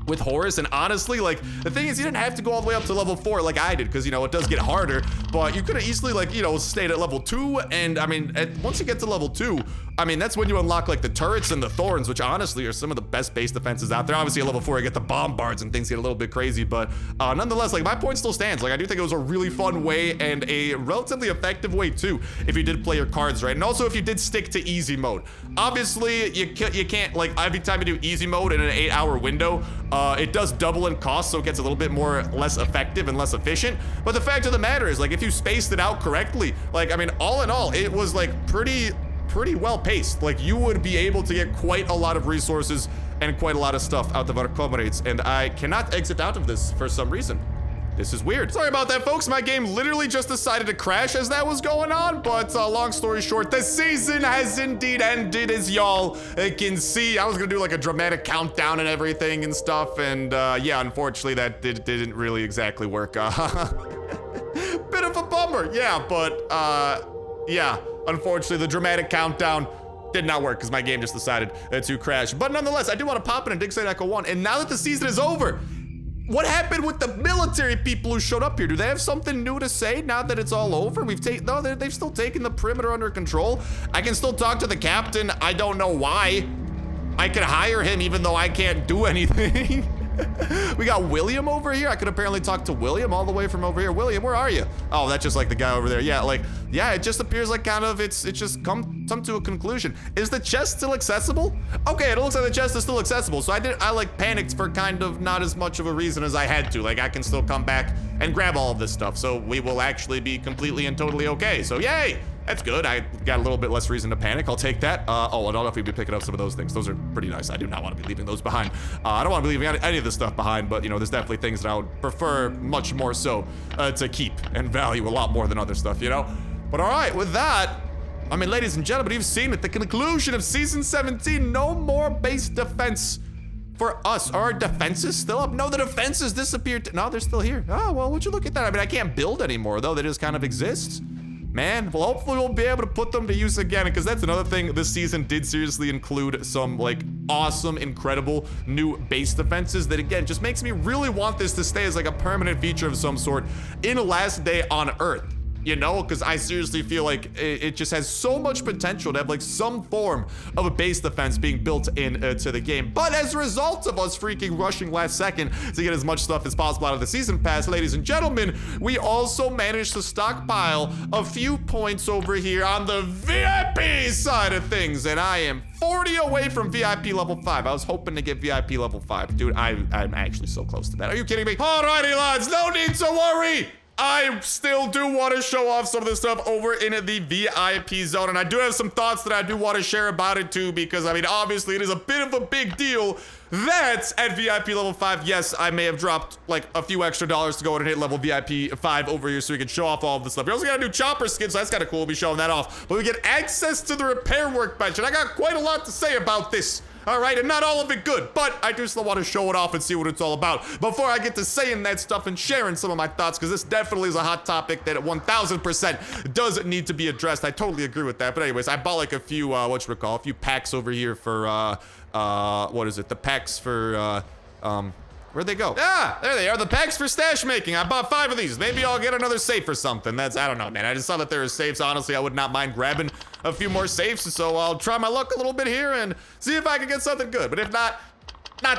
with Horus. And honestly, like, the thing is, you didn't have to go all the way up to level 4 like I did, because, you know, it does get harder, but you could have easily, like, you know, stayed at level 2. And I mean, once you get to level 2, I mean, that's when you unlock like the turrets and the thorns, which honestly are some of the best base defenses out there. Obviously at level 4, you get the bombards and things get a little bit crazy, but nonetheless, like, my point still stands. Like, I do think it was a really fun way and a relatively effective way too, if you did play your cards right. And also if you did stick to easy mode. Obviously, you can't, like, every time you do easy mode in an 8-hour window, it does double in cost, so it gets a little bit less effective and less efficient. But the fact of the matter is, like, if you spaced it out correctly, like, I mean, all in all, it was like pretty well paced. Like, you would be able to get quite a lot of resources and quite a lot of stuff out of our comrades. And I cannot exit out of this for some reason. This is weird. Sorry about that, folks. My game literally just decided to crash as that was going on. But long story short, the season has indeed ended, as y'all can see. I was gonna do like a dramatic countdown and everything and stuff. And yeah, unfortunately, that didn't really exactly work. Bit of a bummer. Yeah, but yeah, unfortunately, the dramatic countdown did not work because my game just decided to crash. But nonetheless, I do want to pop in and dig State Echo 1. And now that the season is over, what happened with the military people who showed up here? Do they have something new to say now that it's all over? No, they've still taken the perimeter under control. I can still talk to the captain. I don't know why. I can hire him even though I can't do anything. We got William over here. I could apparently talk to William all the way from over here. William, where are you? Oh, that's just like the guy over there. Yeah, like, yeah, it just appears like kind of it's just come to a conclusion. Is the chest still accessible? Okay, it looks like the chest is still accessible. So I like panicked for kind of not as much of a reason as I had to. Like I can still come back and grab all of this stuff. So we will actually be completely and totally okay. So yay. That's good. I got a little bit less reason to panic. I'll take that. Oh, I don't know if we'd be picking up some of those things. Those are pretty nice. I do not want to be leaving those behind. I don't want to be leaving any of this stuff behind, but you know, there's definitely things that I would prefer much more so to keep and value a lot more than other stuff, you know? But all right, with that, I mean, ladies and gentlemen, you've seen at the conclusion of season 17, no more base defense for us. Are our defenses still up? No, the defenses disappeared. No, they're still here. Oh, well, would you look at that? I mean, I can't build anymore, though. They just kind of exist. Man, well, hopefully we'll be able to put them to use again, because that's another thing this season did seriously include some, like, awesome, incredible new base defenses that, again, just makes me really want this to stay as, like, a permanent feature of some sort in Last Day on Earth. You know, because I seriously feel like it just has so much potential to have like some form of a base defense being built in to the game. But as a result of us freaking rushing last second to get as much stuff as possible out of the season pass, ladies and gentlemen, we also managed to stockpile a few points over here on the VIP side of things. And I am 40 away from VIP level 5. I was hoping to get VIP level 5. Dude, I'm actually so close to that. Are you kidding me? Alrighty, lads, no need to worry. I still do want to show off some of this stuff over in the VIP zone, and I do have some thoughts that I do want to share about it too, because I mean, obviously it is a bit of a big deal that at VIP level 5, yes, I may have dropped like a few extra dollars to go and hit level VIP 5 over here so we can show off all of this stuff. We're also gonna do chopper skins, so that's kind of cool. We'll be showing that off, but we get access to the repair workbench, and I got quite a lot to say about this. All right, and not all of it good, but I do still want to show it off and see what it's all about before I get to saying that stuff and sharing some of my thoughts, because this definitely is a hot topic that 1000% does need to be addressed. I totally agree with that. But anyways, I bought like a few, a few packs over here for, what is it? The packs for, where'd they go? Ah, there they are, the packs for stash making. I bought 5 of these. Maybe I'll get another safe or something. I don't know, man. I just saw that there were safes. Honestly, I would not mind grabbing a few more safes, so I'll try my luck a little bit here and see if I can get something good. But if not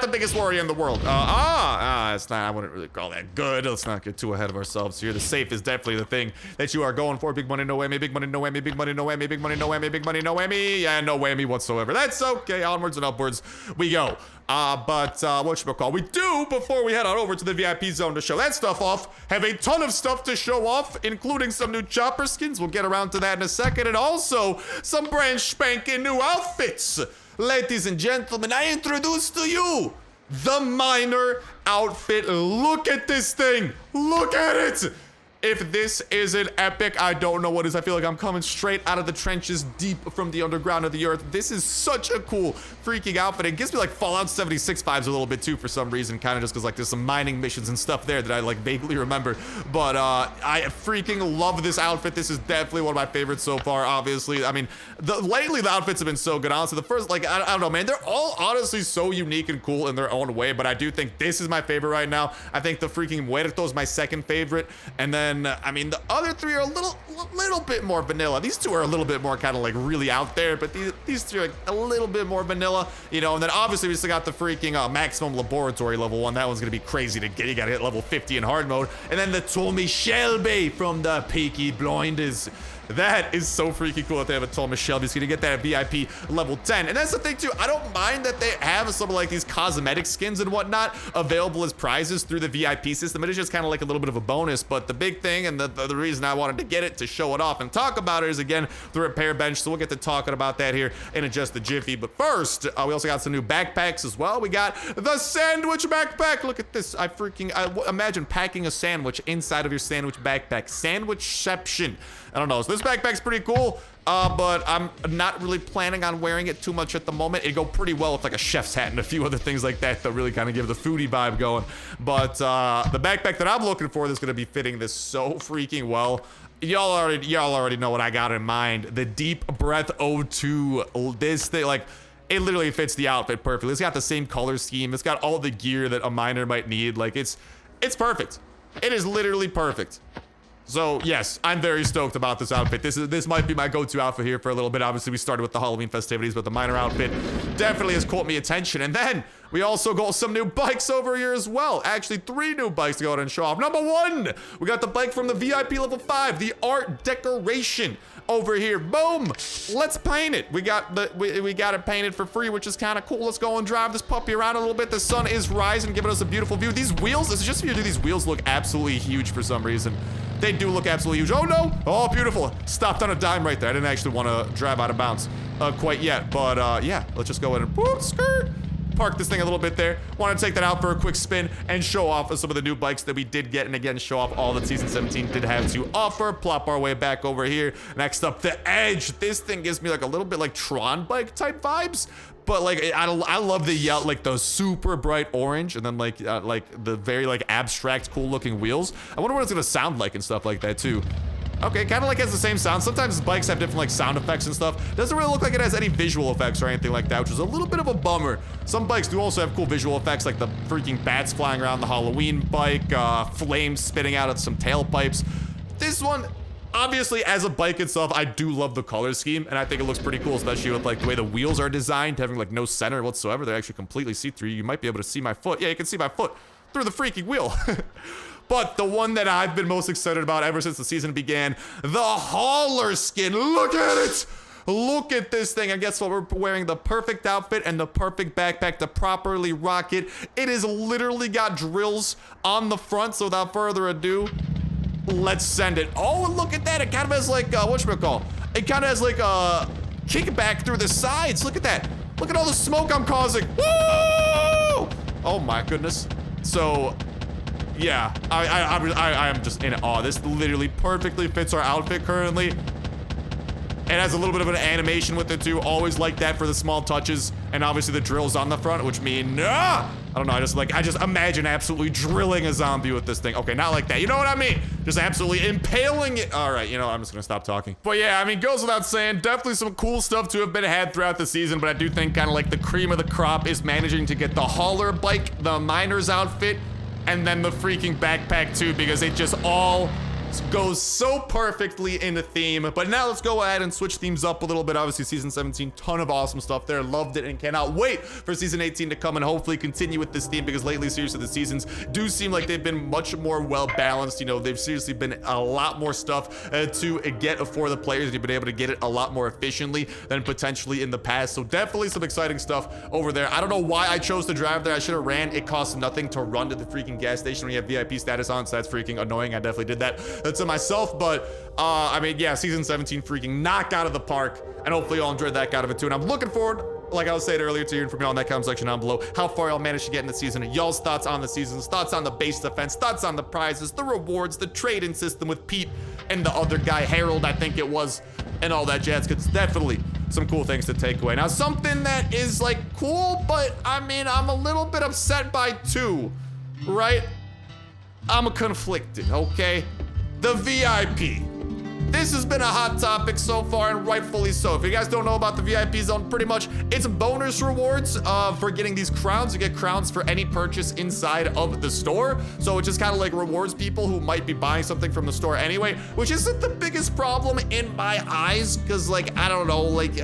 the biggest worry in the world. It's not, I wouldn't really call that good. Let's not get too ahead of ourselves here. The safe is definitely the thing that you are going for. Big money, no whammy, big money, no whammy, big money, no whammy, big money, no whammy, big money, no whammy. Yeah, no whammy whatsoever. That's okay. Onwards and upwards we go. Whatchamacall, we do, before we head on over to the VIP zone to show that stuff off, have a ton of stuff to show off, including some new chopper skins. We'll get around to that in a second, and also some brand spanking new outfits. Ladies and gentlemen, I introduce to you the miner outfit. Look at this thing. Look at it. If this isn't epic, I don't know what is. I feel like I'm coming straight out of the trenches, deep from the underground of the earth. This is such a cool freaking outfit. It gives me like Fallout 76 vibes a little bit too for some reason, kind of just because like there's some mining missions and stuff there that I like vaguely remember. But I freaking love this outfit. This is definitely one of my favorites so far, obviously. I mean, lately the outfits have been so good, honestly. The first, like, I don't know, man. They're all honestly so unique and cool in their own way, but I do think this is my favorite right now. I think the freaking Muerto is my second favorite, and then I mean, the other 3 are a little bit more vanilla. These 2 are a little bit more kind of like really out there, but these 3 are like a little bit more vanilla, you know. And then obviously we still got the freaking maximum laboratory level 1. That one's gonna be crazy to get. You gotta hit level 50 in hard mode. And then the Tommy Shelby from the Peaky Blinders. That is so freaking cool that they have a Thomas Shelby. He's gonna get that at VIP level 10. And that's the thing too, I don't mind that they have some of like these cosmetic skins and whatnot available as prizes through the VIP system. It is just kind of like a little bit of a bonus, but the big thing and the reason I wanted to get it to show it off and talk about it is again, the repair bench. So we'll get to talking about that here in just a jiffy. But first, we also got some new backpacks as well. We got the sandwich backpack. Look at this. I imagine packing a sandwich inside of your sandwich backpack. Sandwichception. I don't know. So this backpack's pretty cool, but I'm not really planning on wearing it too much at the moment. It'd go pretty well with like a chef's hat and a few other things like that really kind of give the foodie vibe going. But the backpack that I'm looking for that's going to be fitting this so freaking well. Y'all already know what I got in mind. The Deep Breath O2. This thing, like, it literally fits the outfit perfectly. It's got the same color scheme. It's got all the gear that a miner might need. Like, it's perfect. It is literally perfect. So yes, I'm very stoked about this outfit. This might be my go-to outfit here for a little bit. Obviously, we started with the Halloween festivities, but the miner outfit definitely has caught me attention. And then we also got some new bikes over here as well. Actually, 3 new bikes to go ahead and show off. Number 1, we got the bike from the VIP level 5, the art decoration over here. Boom! Let's paint it. We got it painted for free, which is kind of cool. Let's go and drive this puppy around a little bit. The sun is rising, giving us a beautiful view. These wheels, this is just for you to do. These wheels look absolutely huge for some reason. They do look absolutely huge. Oh no! Oh, beautiful. Stopped on a dime right there. I didn't actually want to drive out of bounds quite yet, but yeah, let's just go ahead and whoop, skirt. Park this thing a little bit there. Want to take that out for a quick spin and show off some of the new bikes that we did get, and again, show off all that Season 17 did have to offer. Plop our way back over here. Next up, the Edge. This thing gives me like a little bit like Tron bike type vibes, but like I love the yellow, like the super bright orange, and then like the very like abstract, cool looking wheels. I wonder what it's gonna sound like and stuff like that too. Okay, kind of like has the same sound. Sometimes bikes have different like sound effects and stuff. Doesn't really look like it has any visual effects or anything like that, which is a little bit of a bummer. Some bikes do also have cool visual effects, like the freaking bats flying around the Halloween bike, flames spitting out of some tailpipes. This one, obviously, as a bike itself, I do love the color scheme, and I think it looks pretty cool, especially with like the way the wheels are designed, having like no center whatsoever. They're actually completely see-through. You might be able to see my foot. Yeah, you can see my foot through the freaking wheel. But the one that I've been most excited about ever since the season began, the hauler skin. Look at it! Look at this thing. And guess what? We're wearing the perfect outfit and the perfect backpack to properly rock it. It has literally got drills on the front, so without further ado, let's send it. Oh, and look at that. It kind of has like, whatchamacall? It kind of has like a kickback through the sides. Look at that. Look at all the smoke I'm causing. Woo! Oh my goodness. So, yeah, I am just in awe. This literally perfectly fits our outfit currently. It has a little bit of an animation with it too. Always like that for the small touches. And obviously the drills on the front, which mean, I don't know, I just imagine absolutely drilling a zombie with this thing. Okay, not like that. You know what I mean? Just absolutely impaling it. All right, you know, I'm just gonna stop talking. But yeah, I mean, goes without saying, definitely some cool stuff to have been had throughout the season, but I do think kind of like the cream of the crop is managing to get the hauler bike, the miner's outfit, and then the freaking backpack too, because it just all goes so perfectly in the theme. But now let's go ahead and switch themes up a little bit. Obviously, Season 17, ton of awesome stuff there. Loved it and cannot wait for Season 18 to come and hopefully continue with this theme, because lately, seriously, the seasons do seem like they've been much more well-balanced. You know, they've seriously been a lot more stuff to get for the players. You've been able to get it a lot more efficiently than potentially in the past. So definitely some exciting stuff over there. I don't know why I chose to drive there. I should have ran. It costs nothing to run to the freaking gas station when you have VIP status on, so that's freaking annoying. I definitely did that to myself, but I mean, yeah, Season 17 freaking knocked out of the park, and hopefully y'all enjoyed that out of it too. And I'm looking forward, like I was saying earlier, to hearing from y'all in that comment section down below, how far y'all managed to get in the season, y'all's thoughts on the seasons, thoughts on the base defense, thoughts on the prizes, the rewards, the trading system with Pete and the other guy, Harold, I think it was, and all that jazz. It's definitely some cool things to take away. Now, something that is like cool, but I mean, I'm a little bit upset by too, right? I'm conflicted, okay? The VIP. This has been a hot topic so far, and rightfully so. If you guys don't know about the VIP zone, pretty much it's bonus rewards for getting these crowns. You get crowns for any purchase inside of the store. So it just kind of like rewards people who might be buying something from the store anyway, which isn't the biggest problem in my eyes, because like, I don't know, like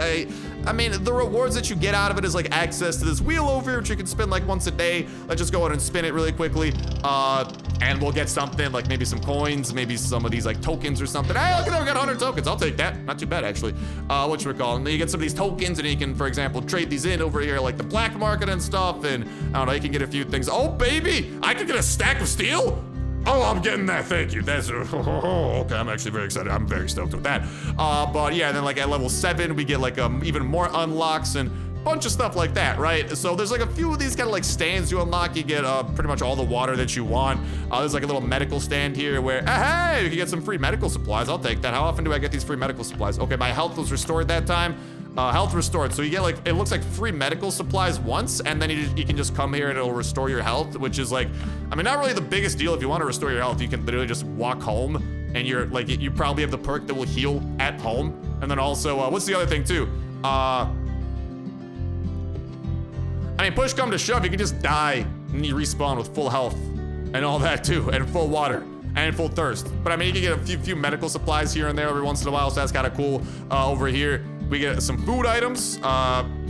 I mean, the rewards that you get out of it is like access to this wheel over here, which you can spin like once a day. Let's just go ahead and spin it really quickly. And we'll get something like maybe some coins, maybe some of these like tokens or something. Hey, look at that, we got 100 tokens. I'll take that. Not too bad, actually. Whatchamacallit. And then you get some of these tokens and you can, for example, trade these in over here like the black market and stuff. And I don't know, you can get a few things. Oh, baby, I can get a stack of steel? Oh, I'm getting that, thank you. That's, okay, I'm actually very excited. I'm very stoked with that. But yeah, then like at level 7, we get like even more unlocks and bunch of stuff like that, right? So there's like a few of these kind of like stands you unlock. You get pretty much all the water that you want. There's like a little medical stand here where, hey, you can get some free medical supplies. I'll take that. How often do I get these free medical supplies? Okay, my health was restored that time. Health restored. So you get like, it looks like free medical supplies once, and then you can just come here and it'll restore your health, which is like, I mean, not really the biggest deal. If you want to restore your health, you can literally just walk home and you're like, you probably have the perk that will heal at home. And then also, what's the other thing too? I mean, push come to shove, you can just die and you respawn with full health and all that too, and full water and full thirst. But I mean, you can get a few medical supplies here and there every once in a while, so that's kind of cool. Over here, we get some food items,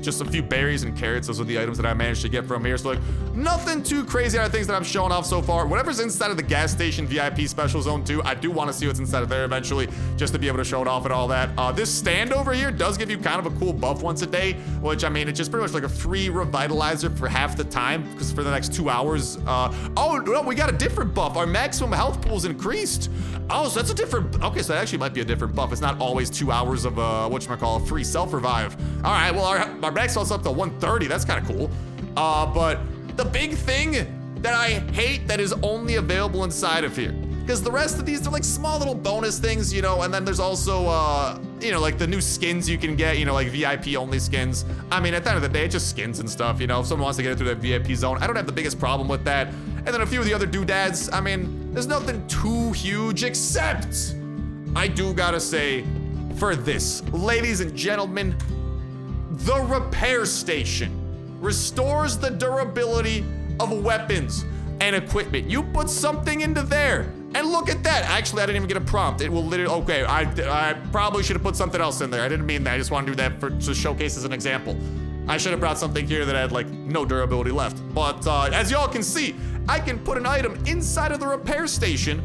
just a few berries and carrots. Those are the items that I managed to get from here. So like, nothing too crazy out of things that I'm showing off so far. Whatever's inside of the gas station VIP special zone too, I do want to see what's inside of there eventually, just to be able to show it off and all that. This stand over here does give you kind of a cool buff once a day, which I mean, it's just pretty much like a free revitalizer for half the time, because for the next 2 hours. Oh no, we got a different buff. Our maximum health pool is increased. Oh, so that's a different, okay, so that actually might be a different buff. It's not always 2 hours of whatchamacallit, free self-revive. All right, well, our max health's up to 130. That's kind of cool. But the big thing that I hate that is only available inside of here, because the rest of these, they're like small little bonus things, you know, and then there's also, you know, like the new skins you can get, you know, like VIP only skins. I mean, at the end of the day, it's just skins and stuff, you know, if someone wants to get it through that VIP zone, I don't have the biggest problem with that. And then a few of the other doodads, I mean, there's nothing too huge, except I do gotta say, for this, ladies and gentlemen, the repair station restores the durability of weapons and equipment. You put something into there, and look at that. Actually, I didn't even get a prompt. It will literally, okay, I probably should have put something else in there. I didn't mean that. I just want to do that to showcase as an example. I should have brought something here that had like no durability left. But as y'all can see, I can put an item inside of the repair station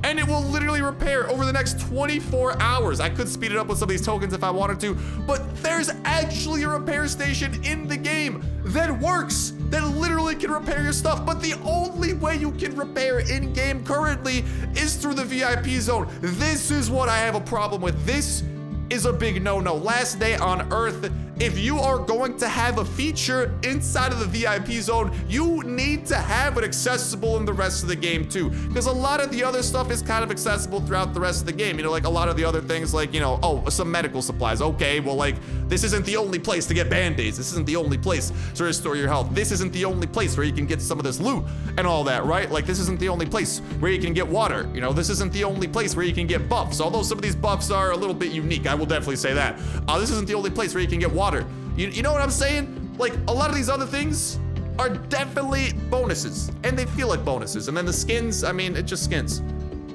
and it will literally repair over the next 24 hours. I could speed it up with some of these tokens if I wanted to, but there's actually a repair station in the game that works, that literally can repair your stuff. But the only way you can repair in game currently is through the VIP zone. This is what I have a problem with. This is a big no-no. Last day on Earth, if you are going to have a feature inside of the VIP zone, you need to have it accessible in the rest of the game too. Because a lot of the other stuff is kind of accessible throughout the rest of the game. You know, like a lot of the other things like, you know, oh, some medical supplies. Okay, well, like, this isn't the only place to get band-aids. This isn't the only place to restore your health. This isn't the only place where you can get some of this loot and all that, right? Like, this isn't the only place where you can get water. You know, this isn't the only place where you can get buffs. Although some of these buffs are a little bit unique, I will definitely say that. This isn't the only place where you can get water. You know what I'm saying? Like, a lot of these other things are definitely bonuses, and they feel like bonuses. And then the skins, I mean, it's just skins.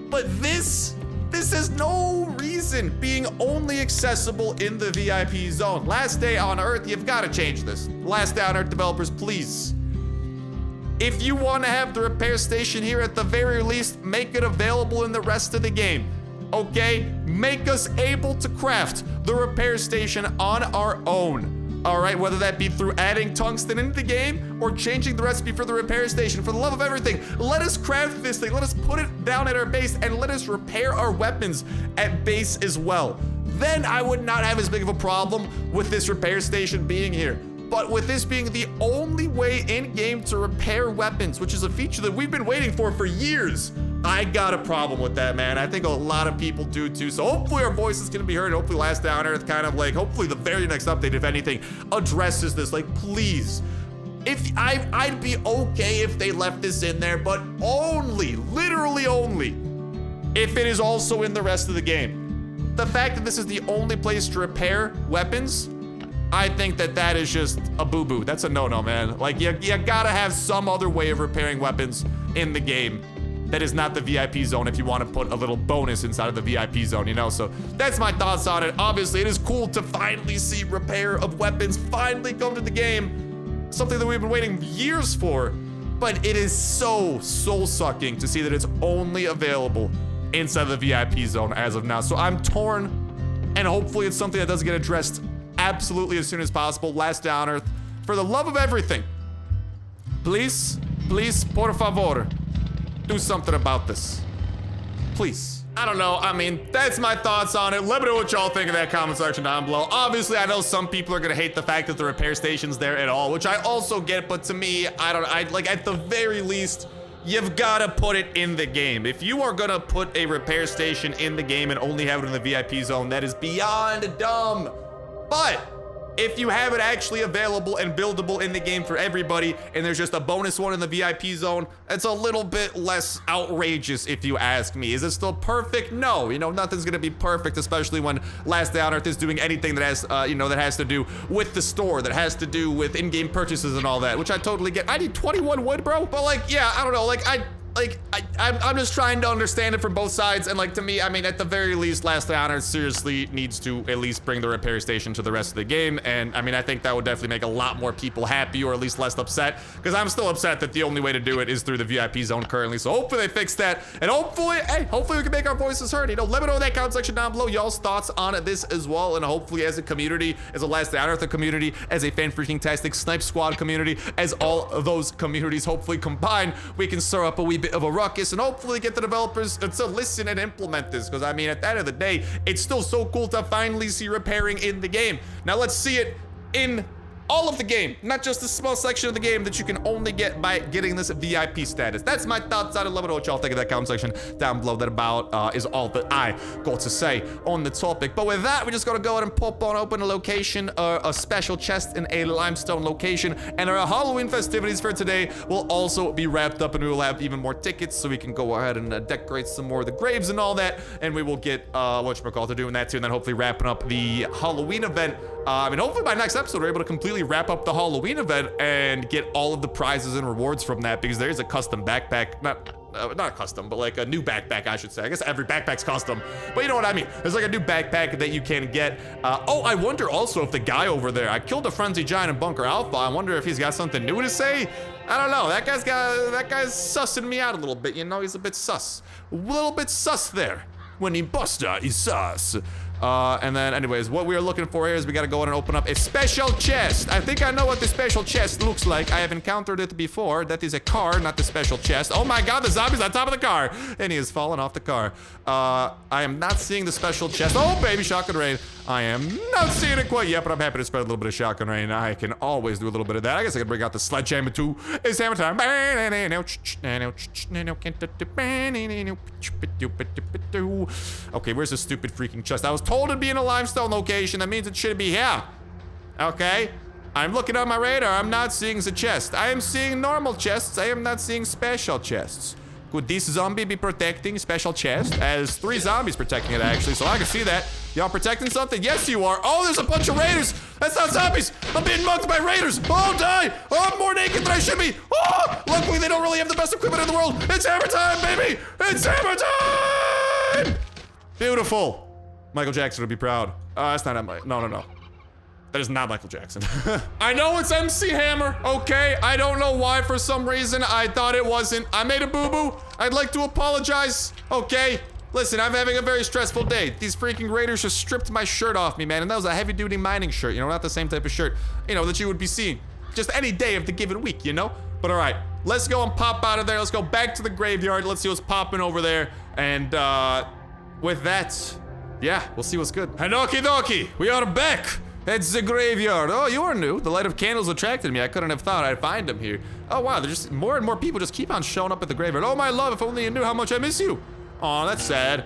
But this has no reason being only accessible in the VIP zone. Last day on Earth, you've got to change this. Last day on Earth developers, please. If you want to have the repair station here, at the very least, make it available in the rest of the game. Okay? Make us able to craft the repair station on our own. All right, whether that be through adding tungsten into the game or changing the recipe for the repair station. For the love of everything, let us craft this thing. Let us put it down at our base and let us repair our weapons at base as well. Then I would not have as big of a problem with this repair station being here. But with this being the only way in-game to repair weapons, which is a feature that we've been waiting for years, I got a problem with that, man. I think a lot of people do too. So hopefully our voice is gonna be heard. Hopefully Last Day on Earth kind of like, hopefully the very next update, if anything, addresses this. Like, please. If I'd be okay if they left this in there, but only, literally only, if it is also in the rest of the game. The fact that this is the only place to repair weapons, I think that is just a boo-boo. That's a no-no, man. Like, you gotta have some other way of repairing weapons in the game. that is not the VIP zone if you want to put a little bonus inside of the VIP zone, you know? So that's my thoughts on it. Obviously, it is cool to finally see repair of weapons finally come to the game. Something that we've been waiting years for. But it is so soul-sucking to see that it's only available inside of the VIP zone as of now. So I'm torn, and hopefully it's something that doesn't get addressed absolutely as soon as possible. Last Day on Earth, for the love of everything, please, por favor, do something about this. Please. I don't know. I mean, that's my thoughts on it. Let me know what y'all think in that comment section down below. Obviously, I know some people are gonna hate the fact that the repair station's there at all, which I also get, but to me, I like, at the very least, you've gotta put it in the game. If you are gonna put a repair station in the game and only have it in the VIP zone, that is beyond dumb. But if you have it actually available and buildable in the game for everybody, and there's just a bonus one in the VIP zone, it's a little bit less outrageous if you ask me. Is it still perfect? No, you know, nothing's gonna be perfect, especially when Last Day on Earth is doing anything that has, you know, that has to do with the store, that has to do with in-game purchases and all that, which I totally get. I need 21 wood, bro. But like, yeah, I don't know, like, I'm just trying to understand it from both sides, and like, to me, I mean, at the very least, Last Day on Earth seriously needs to at least bring the repair station to the rest of the game, and I mean, I think that would definitely make a lot more people happy, or at least less upset, because I'm still upset that the only way to do it is through the VIP zone currently, so hopefully they fix that, and hopefully, hey, hopefully we can make our voices heard, you know, let me know in that comment section down below y'all's thoughts on this as well, and hopefully as a community, as a Last Day on Earth community, as a fan-freaking-tastic Snipe Squad community, as all of those communities hopefully combine, we can stir up a wee bit of a ruckus, and hopefully get the developers to listen and implement this, because I mean, at the end of the day, it's still so cool to finally see repairing in the game. Now let's see it in all of the game, not just a small section of the game that you can only get by getting this VIP status. That's my thoughts on it. Let me know what y'all think of that comment section down below. That about is all that I got to say on the topic. But with that, we're just gonna go ahead and pop on open a location, a special chest in a limestone location, and our Halloween festivities for today will also be wrapped up, and we will have even more tickets, so we can go ahead and decorate some more of the graves and all that, and we will get whatchamacallit doing that too, and then hopefully wrapping up the Halloween event. I mean, hopefully by next episode, we're able to completely wrap up the Halloween event and get all of the prizes and rewards from that, because there is a custom backpack, not custom, but like a new backpack, I should say. I guess every backpack's custom, but you know what I mean. There's like a new backpack that you can get. Oh, I wonder also if the guy over there, I killed a frenzy giant in Bunker Alpha. I wonder if he's got something new to say. I don't know. That guy's sussing me out a little bit. You know, he's a bit sus. A little bit sus there. When imposter is sus. And then anyways, what we are looking for here is we gotta go in and open up a special chest. I think I know what the special chest looks like. I have encountered it before. That is a car, not the special chest. Oh my god, the zombie's on top of the car, and he has fallen off the car. I am not seeing the special chest. Oh baby, shotgun rain. I am not seeing it quite yet, but I'm happy to spread a little bit of shotgun rain. I can always do a little bit of that. I guess I can bring out the sledgehammer too. It's hammer time. Okay, where's the stupid freaking chest? I was told it'd be in a limestone location. That means it should be here. Okay, I'm looking on my radar. I'm not seeing the chest. I am seeing normal chests. I am not seeing special chests. Could this zombie be protecting special chest? As 3 zombies protecting it, actually, so I can see that. Y'all protecting something? Yes, you are. Oh, there's a bunch of raiders. That's not zombies. I'm being mugged by raiders. Oh, die. Oh, I'm more naked than I should be. Oh, luckily they don't really have the best equipment in the world. It's hammer time, baby. It's hammer time. Beautiful. Michael Jackson would be proud. That's not no. That is not Michael Jackson. I know it's MC Hammer, okay? I don't know why, for some reason, I thought it wasn't. I made a boo-boo. I'd like to apologize, okay? Listen, I'm having a very stressful day. These freaking raiders just stripped my shirt off me, man, and that was a heavy-duty mining shirt, you know, not the same type of shirt, you know, that you would be seeing just any day of the given week, you know? But all right, let's go and pop out of there. Let's go back to the graveyard. Let's see what's popping over there. And with that, yeah, we'll see what's good. And okie dokie, we are back. It's the graveyard. Oh, you are new. The light of candles attracted me. I couldn't have thought I'd find them here. Oh, wow. There's just more and more people just keep on showing up at the graveyard. Oh, my love, if only you knew how much I miss you. Oh, that's sad.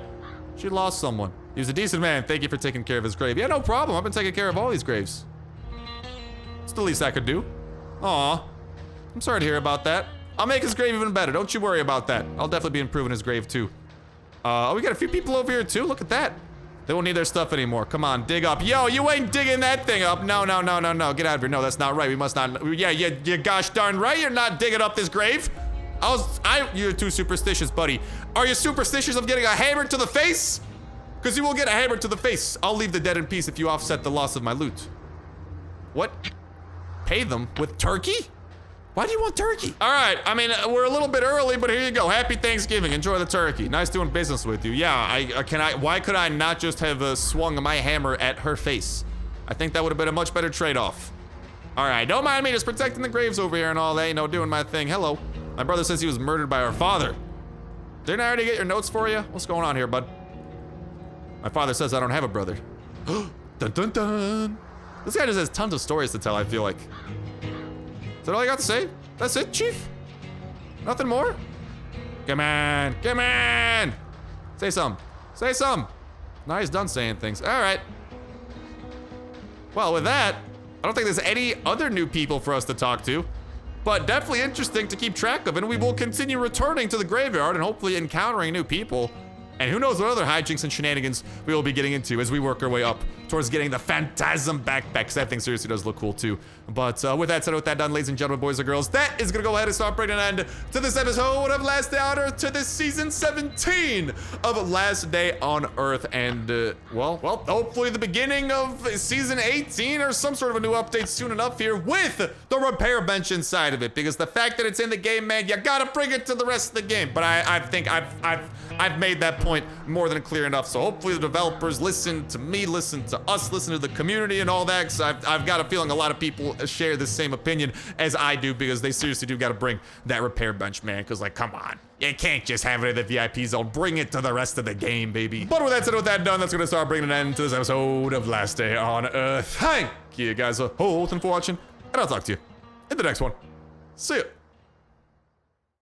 She lost someone. He was a decent man. Thank you for taking care of his grave. Yeah, no problem. I've been taking care of all these graves. It's the least I could do. Aw. I'm sorry to hear about that. I'll make his grave even better. Don't you worry about that. I'll definitely be improving his grave, too. Oh, we got a few people over here, too. Look at that. They won't need their stuff anymore. Come on, dig up. Yo, you ain't digging that thing up. No. Get out of here. No, that's not right. We must not. Yeah, you gosh darn right you're not digging up this grave. You're too superstitious, buddy. Are you superstitious of getting a hammer to the face? Because you will get a hammer to the face. I'll leave the dead in peace if you offset the loss of my loot. What? Pay them with turkey? Why do you want turkey? All right, I mean, we're a little bit early, but here you go. Happy Thanksgiving. Enjoy the turkey. Nice doing business with you. Yeah, why could I not just have swung my hammer at her face? I think that would have been a much better trade-off. All right, don't mind me, just protecting the graves over here and all that, you know, doing my thing. Hello. My brother says he was murdered by our father. Didn't I already get your notes for you? What's going on here, bud? My father says I don't have a brother. Dun dun dun. This guy just has tons of stories to tell, I feel like. Is that all I got to say? That's it, Chief? Nothing more? Come on, come on! Say something. Say something. Now he's done saying things. All right. Well, with that, I don't think there's any other new people for us to talk to, but definitely interesting to keep track of, and we will continue returning to the graveyard and hopefully encountering new people. And who knows what other hijinks and shenanigans we will be getting into as we work our way up towards getting the Phantasm backpack, because that thing seriously does look cool too. But with that said, with that done, ladies and gentlemen, boys and girls, that is gonna go ahead and start bringing an end to this episode of Last Day on Earth, to this season 17 of Last Day on Earth. And well, hopefully the beginning of season 18 or some sort of a new update soon enough here with the repair bench inside of it, because the fact that it's in the game, man, you gotta bring it to the rest of the game. But I think I've made that point more than clear enough. So hopefully the developers listen to me, listen to us, listen to the community and all that, because I've got a feeling a lot of people share the same opinion as I do, because they seriously do got to bring that repair bench, man, because like, come on. You can't just have it in the VIP zone. Bring it to the rest of the game, baby. But with that said, with that done, that's going to start bringing an end to this episode of Last Day on Earth. Thank you guys both for watching, and I'll talk to you in the next one. See ya.